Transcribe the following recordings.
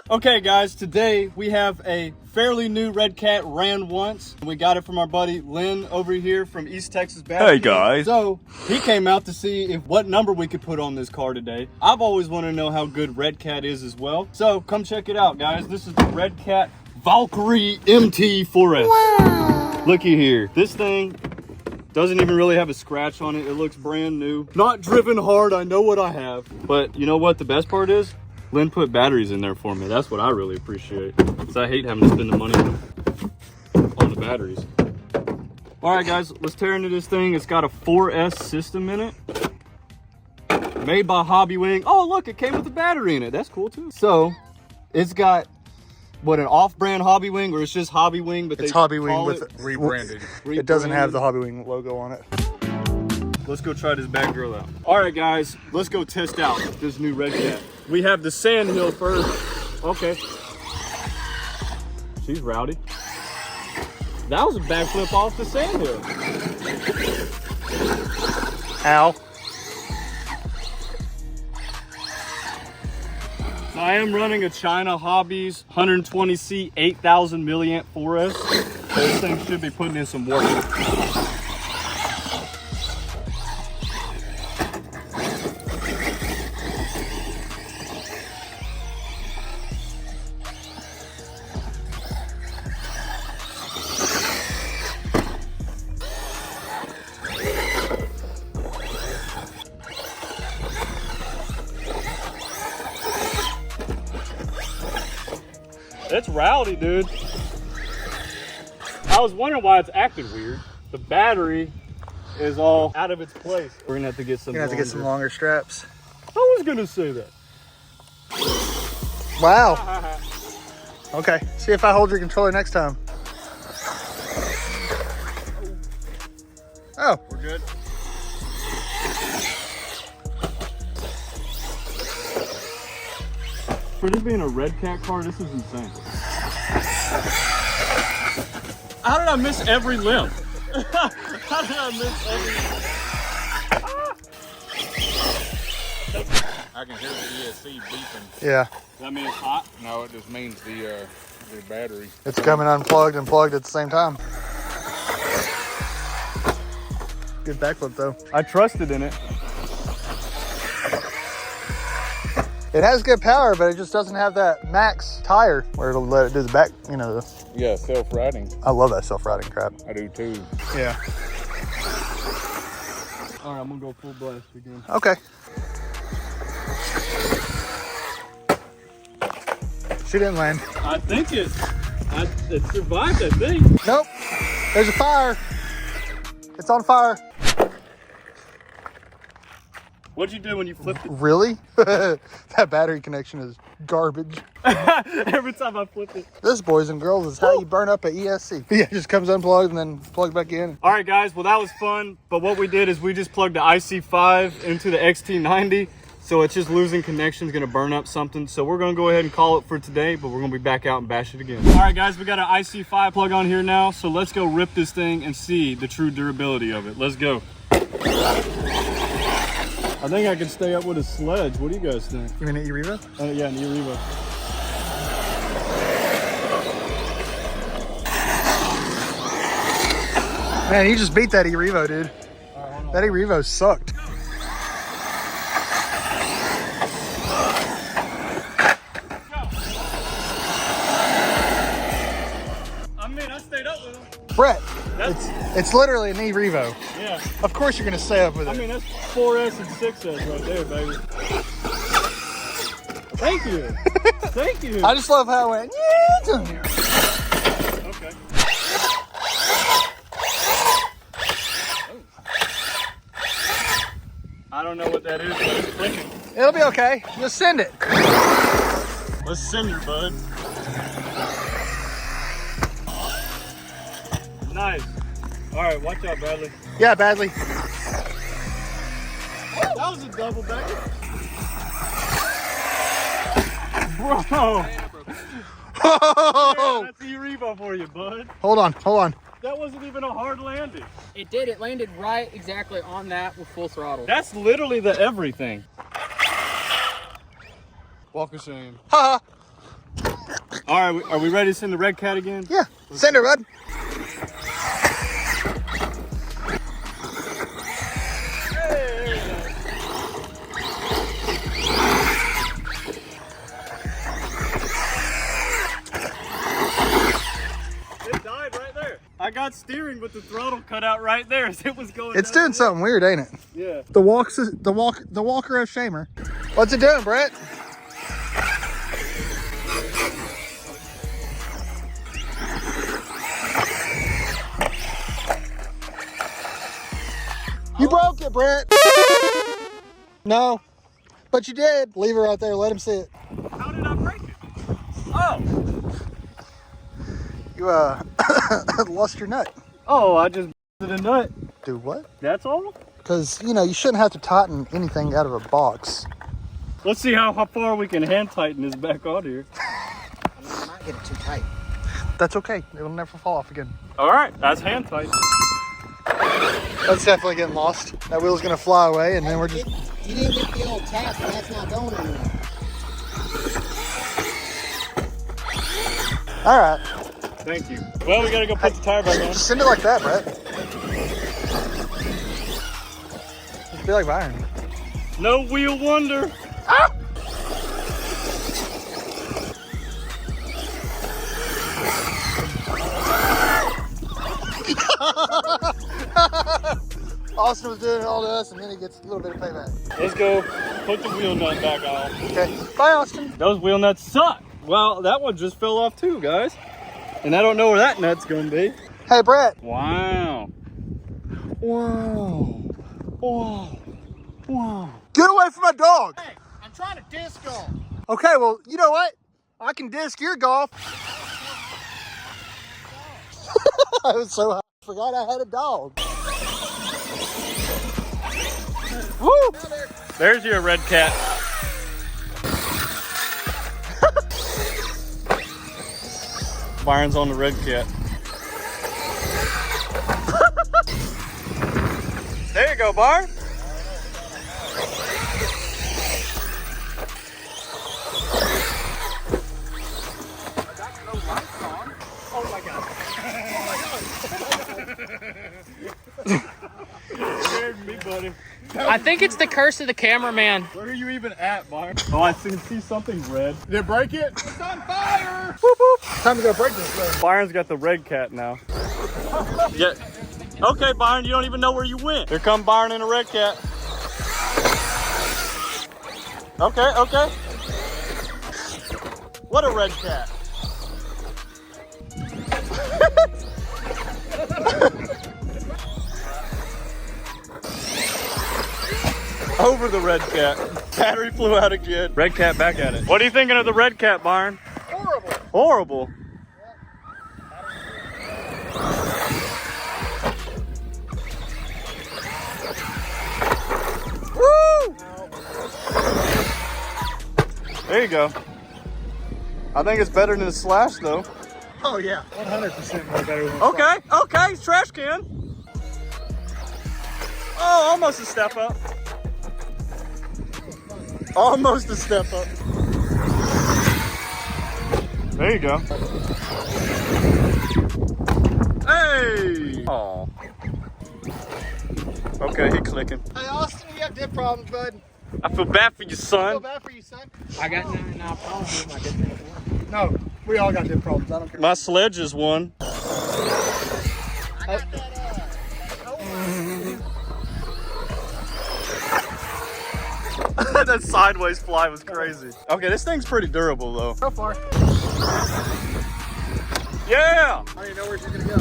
Okay guys, today we have a fairly new Redcat ran once. We got it from our buddy Lynn over here from East Texas Basher. Hey guys. So he came out to see what number we could put on this car today. I've always wanted to know how good Redcat is as well. So come check it out guys. This is the Redcat Valkyrie MT 4S. Wow. Looky here. This thing doesn't even really have a scratch on it. It looks brand new. Not driven hard, I know what I have. But you know what the best part is? Lynn put batteries in there for me. That's what I really appreciate. Because I hate having to spend the money on the batteries. Alright guys, let's tear into this thing. It's got a 4S system in it. Made by Hobby Wing. Oh look, it came with a battery in it. That's cool too. So, it's got, what, an off-brand Hobby Wing, or it's just Hobby Wing, but it's Hobby Wing with rebranded. It doesn't have the Hobby Wing logo on it. Let's go try this bad girl out. All right, guys, let's go test out this new Redcat. We have the Sandhill first. Okay. She's rowdy. That was a backflip off the Sandhill. Ow. So I am running a China Hobbies 120C 8000 milliamp 4S. So this thing should be putting in some work. It's rowdy, dude. I was wondering why it's acting weird. The battery is all out of its place. We're gonna have to get some. You're gonna have to get some longer straps. I was gonna say that. Wow. Okay. See if I hold your controller next time. Oh. We're good. For this being a Redcat car, this is insane. How did I miss every limb? How did I miss every limb? I can hear the ESC beeping. Yeah. Does that mean it's hot? No, it just means the battery. It's coming unplugged and plugged at the same time. Good backflip though. I trusted in it. It has good power, but it just doesn't have that max tire where it'll let it do the back, you know. Yeah, self-riding. I love that self-riding crap. I do too. Yeah. All right, I'm gonna go full blast again. Okay. She didn't land. I think it survived, I think. Nope. There's a fire. It's on fire. What'd you do when you flipped it? Really? That battery connection is garbage. Every time I flip it. This, boys and girls, is how you burn up an ESC. Yeah, it just comes unplugged and then plugged back in. All right, guys. Well, that was fun. But what we did is we just plugged the IC5 into the XT90. So it's just losing connection, is gonna burn up something. So we're gonna go ahead and call it for today, but we're gonna be back out and bash it again. All right, guys, we got an IC5 plug on here now. So let's go rip this thing and see the true durability of it. Let's go. I think I can stay up with a sledge. What do you guys think? You mean an E-Revo? Yeah, an E-Revo. Man, you just beat that E-Revo, dude. Right, that E-Revo sucked. I mean, I stayed up with him. Brett, it's literally an E-Revo. Yeah. Of course you're gonna stay up with it. I mean, that's 4S and 6S right there, baby. Thank you. Thank you. I just love how it went. Yeah. Okay. I don't know what that is, but it's clicking. It'll be okay. Just send it. Let's send her, bud. Nice. All right, watch out, Bradley. Yeah, badly. That was a double backer. Bro. Oh! Yeah, that's E-Revo for you, bud. Hold on, hold on. That wasn't even a hard landing. It did. It landed right exactly on that with full throttle. That's literally the everything. Walk of shame. Ha! All right, are we ready to send the Redcat again? Yeah, send her, bud. It died right there. I got steering with the throttle cut out right there as it was going. It's doing something weird, ain't it? Yeah. The Walker of Shamer. What's it doing, Brett? You broke it, Brett. No, but you did. Leave her out there. Let him see it. How did I break it? Oh. You lost your nut. Oh, I just did a nut. Do what? That's all? Because, you know, you shouldn't have to tighten anything out of a box. Let's see how far we can hand tighten this back on here. I might get it too tight. That's okay. It'll never fall off again. All right, that's hand tight. That's definitely getting lost. That wheel's going to fly away, and then we're just... You didn't get the old tap, and that's not going anywhere. All right. Thank you. Well, we got to go put the tire back on. Just send it like that, Brett. Just be like Byron. No wheel wonder. Austin was doing it all to us, and then he gets a little bit of payback. Let's go put the wheel nut back on. Okay. Bye, Austin. Those wheel nuts suck. Well, that one just fell off too, guys. And I don't know where that nut's gonna be. Hey, Brett. Wow. Wow. Wow. Wow. Get away from my dog. Hey, I'm trying to disc golf. Okay, well, you know what? I can disc your golf. I was so high, I forgot I had a dog. Woo! There's your Redcat. Byron's on the Redcat. There you go, Byron. Scared me, buddy. I think it's the curse of the cameraman. Where are you even at, Byron? Oh, I can see something red. Did it break it? It's on fire! Whoop, whoop. Time to go break this thing. Byron's got the Redcat now. Yeah. Okay, Byron, you don't even know where you went. Here come Byron in a Redcat. Okay, okay. What a Redcat. Over the Redcat. Battery flew out again. Redcat back at it. What are you thinking of the Redcat, Byron? Horrible. Horrible. Woo! There you go. I think it's better than the Slash, though. Oh, yeah. 100% more better than Okay, okay, trash can. Oh, almost a step up. Almost a step up. There you go. Hey! Oh. Okay, he clicking. Hey, Austin, you have dip problems, bud. I feel bad for you, I feel son. bad for you, son. I got 99 problems with my different. No, we all got dip problems. I don't care. My sledge is one. That sideways fly was crazy. Okay, this thing's pretty durable though. So far. Yeah! I don't even know where you're gonna go.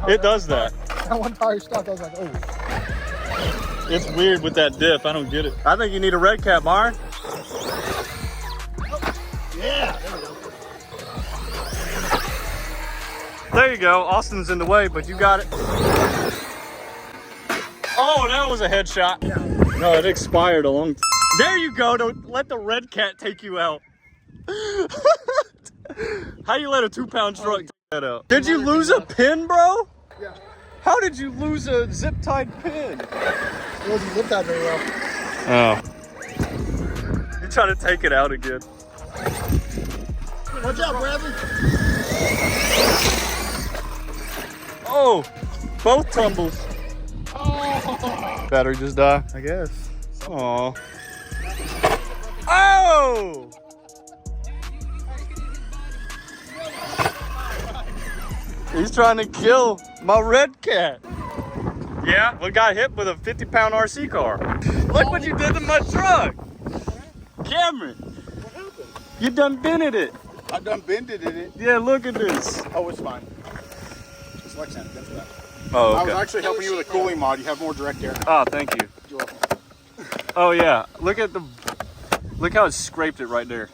It does that. That one tire stopped. I was like, oh. It's weird with that diff. I don't get it. I think you need a Redcat, Byron. Yeah, there we go. There you go. Austin's in the way, but you got it. Oh, that was a headshot. Yeah. No, it expired a long time. There you go. Don't let the Redcat take you out. How you let a 2-pound truck take that out? Did you lose a pin, bro? Yeah. How did you lose a zip-tied pin? It wasn't zipped out very well. Oh. You're trying to take it out again. Watch out, Bradley. Oh, both tumbles. Battery just died, I guess. Oh. Oh! He's trying to kill my Redcat. Yeah, we got hit with a 50-pound RC car. Look what you did to my truck. Cameron, you done bended it. I done bended it. Yeah, look at this. Oh, it's fine. It's Lexan, that's that. Oh, I okay. was actually helping you with a cooling mod. You have more direct air now. Oh, thank you. You're welcome. Oh yeah, look how it scraped it right there.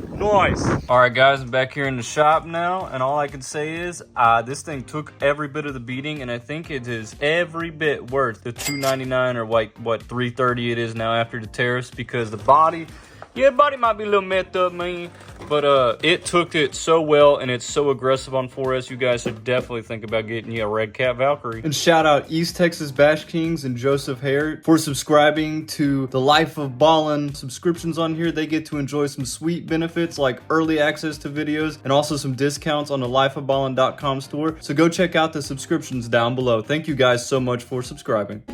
Nice. All right, guys, I'm back here in the shop now, and all I can say is this thing took every bit of the beating, and I think it is every bit worth the $299 or like what $330 it is now after the tariffs, because the body, yeah, body might be a little messed up, man, but it took it so well, and it's so aggressive on 4S. You guys should definitely think about getting you a Redcat Valkyrie. And shout out East Texas Bash Kings and Joseph Hare for subscribing to the Life of Ballen subscriptions on here. They get to enjoy some sweet benefits like early access to videos and also some discounts on the lifeofballen.com store. So go check out the subscriptions down below. Thank you guys so much for subscribing.